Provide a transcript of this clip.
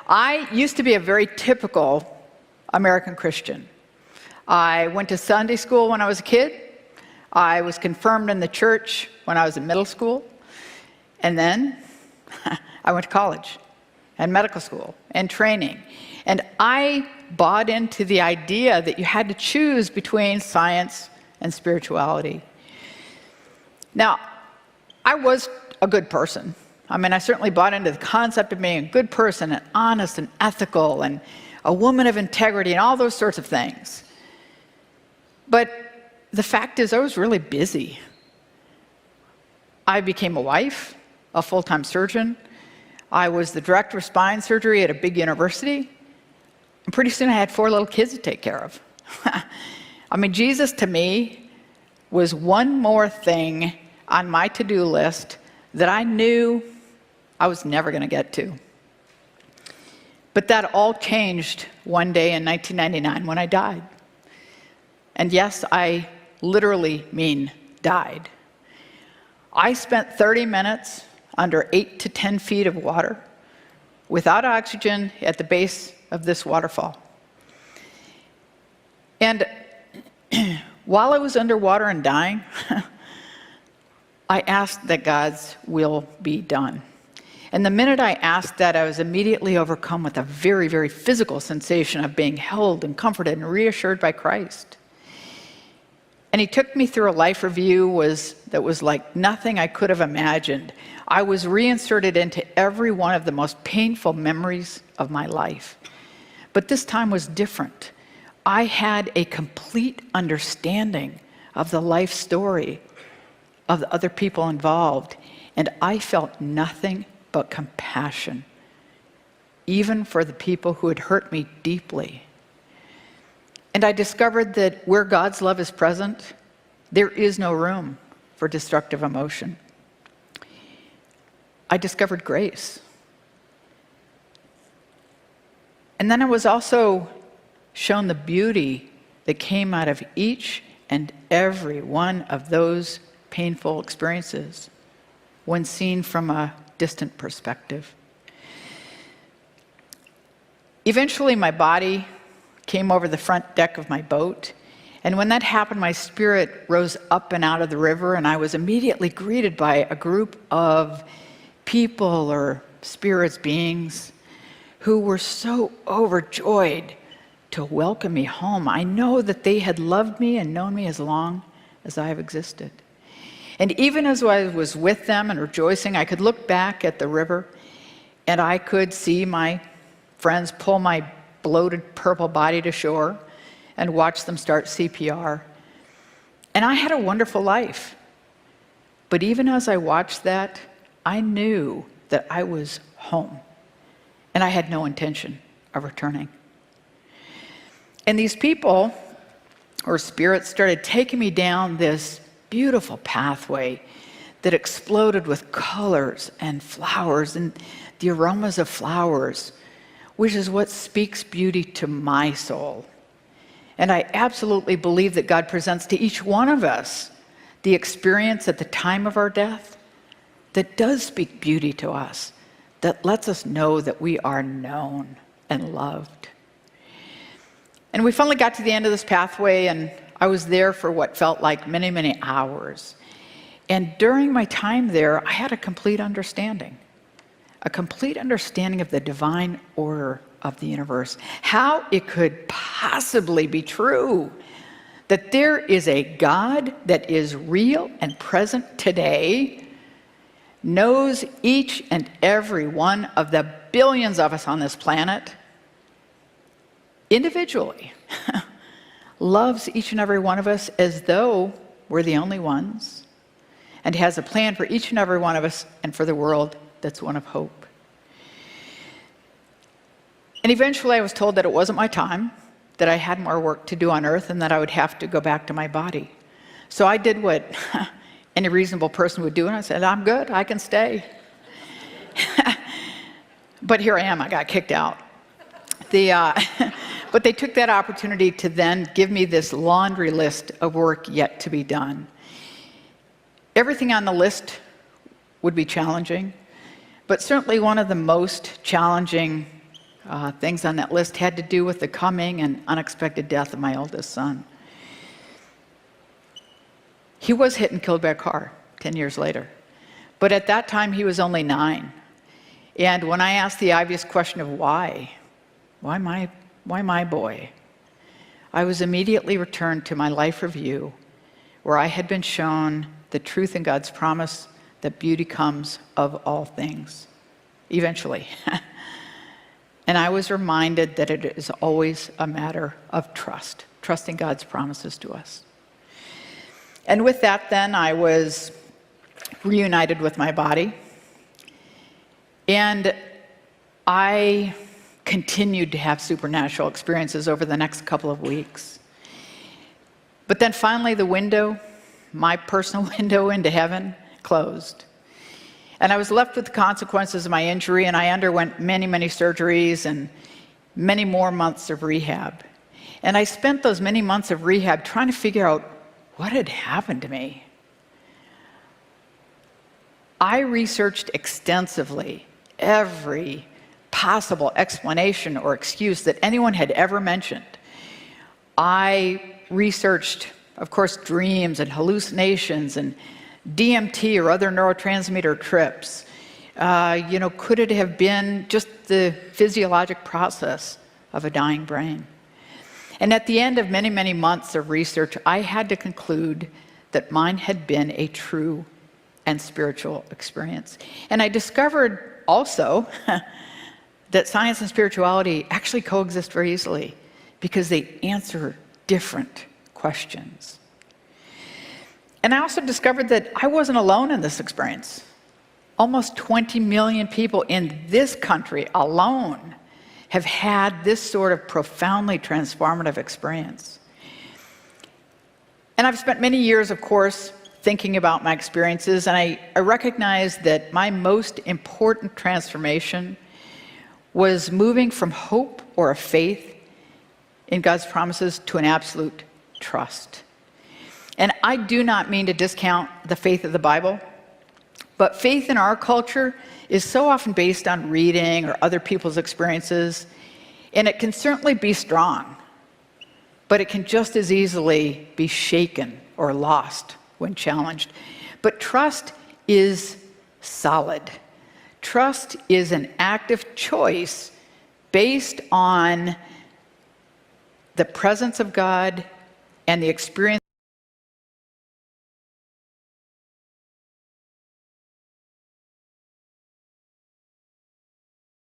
I used to be a very typical American Christian. I went to Sunday school when I was a kid. I was confirmed in the church when I was in middle school. And then I went to college and medical school and training. And I bought into the idea that you had to choose between science and spirituality. Now, I was a good person. I mean, I certainly bought into the concept of being a good person and honest and ethical and a woman of integrity and all those sorts of things. But the fact is, I was really busy. I became a wife, a full-time surgeon. I was the director of spine surgery at a big university. And pretty soon I had 4 little kids to take care of. I mean, Jesus to me was one more thing on my to-do list that I knew I was never going to get to. But that all changed one day in 1999 when I died. And yes, I literally mean died. I spent 30 minutes under 8 to 10 feet of water without oxygen at the base of this waterfall. And while I was underwater and dying, I asked that God's will be done. And the minute I asked that, I was immediately overcome with a very, very physical sensation of being held and comforted and reassured by Christ. And he took me through a life review that was like nothing I could have imagined. I was reinserted into every one of the most painful memories of my life. But this time was different. I had a complete understanding of the life story of the other people involved, and I felt nothing but compassion, even for the people who had hurt me deeply. And I discovered that where God's love is present, there is no room for destructive emotion. I discovered grace. And then I was also shown the beauty that came out of each and every one of those painful experiences when seen from a distant perspective. Eventually, my body came over the front deck of my boat, and when that happened, my spirit rose up and out of the river, and I was immediately greeted by a group of people or spirits, beings, who were so overjoyed to welcome me home. I know that they had loved me and known me as long as I have existed. And even as I was with them and rejoicing, I could look back at the river and I could see my friends pull my bloated purple body to shore and watch them start CPR. And I had a wonderful life. But even as I watched that, I knew that I was home and I had no intention of returning. And these people, or spirits, started taking me down this beautiful pathway that exploded with colors and flowers and the aromas of flowers, which is what speaks beauty to my soul. And I absolutely believe that God presents to each one of us the experience at the time of our death that does speak beauty to us, that lets us know that we are known and loved. And we finally got to the end of this pathway, and I was there for what felt like many, many hours. And during my time there, I had a complete understanding of the divine order of the universe. How it could possibly be true that there is a God that is real and present today, knows each and every one of the billions of us on this planet individually, loves each and every one of us as though we're the only ones, and has a plan for each and every one of us and for the world that's one of hope. And eventually I was told that it wasn't my time, that I had more work to do on earth, and that I would have to go back to my body. So I did what any reasonable person would do, and I said, I'm good, I can stay. But here I am, I got kicked out. But they took that opportunity to then give me this laundry list of work yet to be done. Everything on the list would be challenging, but certainly one of the most challenging things on that list had to do with the coming and unexpected death of my oldest son. He was hit and killed by a car 10 years later. But at that time, he was only 9. And when I asked the obvious question of why my boy, I was immediately returned to my life review, where I had been shown the truth in God's promise that beauty comes of all things, eventually. And I was reminded that it is always a matter of trust, trusting God's promises to us. And with that, then, I was reunited with my body. And I continued to have supernatural experiences over the next couple of weeks. But then finally, the window, my personal window into heaven, closed. And I was left with the consequences of my injury, and I underwent many, many surgeries and many more months of rehab. And I spent those many months of rehab trying to figure out what had happened to me. I researched extensively every possible explanation or excuse that anyone had ever mentioned. I researched, of course, dreams and hallucinations and DMT or other neurotransmitter trips. Could it have been just the physiologic process of a dying brain? And at the end of many, many months of research, I had to conclude that mine had been a true and spiritual experience. And I discovered also that science and spirituality actually coexist very easily because they answer different questions. And I also discovered that I wasn't alone in this experience. Almost 20 million people in this country alone have had this sort of profoundly transformative experience. And I've spent many years, of course, thinking about my experiences, and I recognize that my most important transformation was moving from hope or a faith in God's promises to an absolute trust. And I do not mean to discount the faith of the Bible, but faith in our culture is so often based on reading or other people's experiences, and it can certainly be strong, but it can just as easily be shaken or lost when challenged. But trust is solid. Trust is an active choice based on the presence of God and the experience